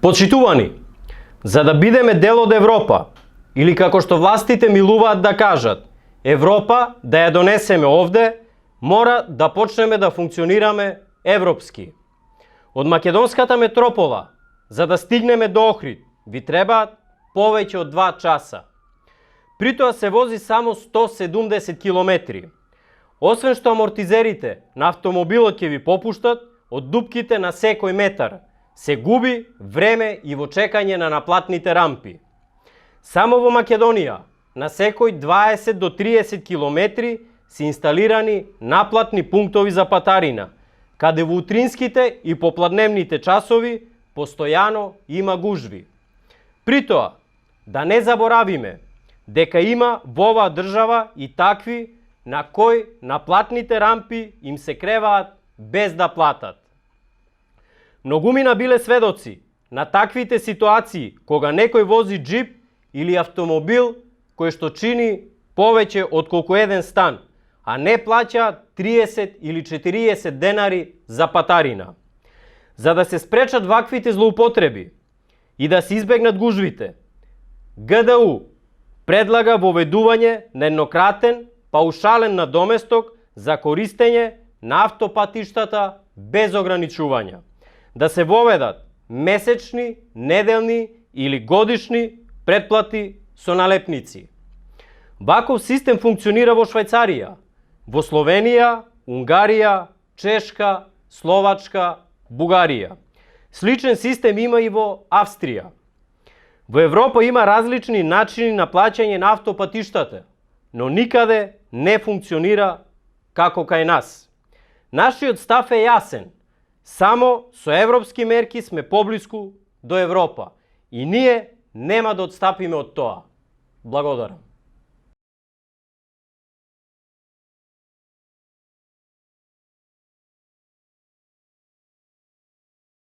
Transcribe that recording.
Почитувани, за да бидеме дел од Европа, или како што властите милуваат да кажат, Европа да ја донесеме овде, мора да почнеме да функционираме европски. Од македонската метропола, за да стигнеме до Охрид, ви требаат повеќе од 2 часа. При тоа се вози само 170 километри. Освен што амортизерите на автомобилот ќе ви попуштат, од дупките на секој метар се губи време и во чекање на наплатните рампи. Само во Македонија, на секој 20 до 30 километри се инсталирани наплатни пунктови за патарина, каде во утринските и попладневните часови постојано има гужви. При тоа, да не заборавиме дека има во оваа држава и такви на кои наплатните рампи им се креваат без да платат. Многумина биле сведоци на таквите ситуации кога некој вози джип или автомобил кој што чини повеќе од колку еден стан, а не плаќа 30 или 40 денари за патарина. За да се спречат ваквите злоупотреби и да се избегнат гужвите, ГДУ предлага воведување на еднократен паушален надоместок за користење на автопатиштата без ограничувања. Да се воведат месечни, неделни или годишни претплати со налепници. Ваков систем функционира во Швајцарија, во Словенија, Унгарија, Чешка, Словачка, Бугарија. Сличен систем има и во Австрија. Во Европа има различни начини на плаќање на автопатиштата, но никаде не функционира како кај нас. Нашиот став е јасен. Само со европски мерки сме поблиску до Европа и ние нема да одстапиме од тоа. Благодарам.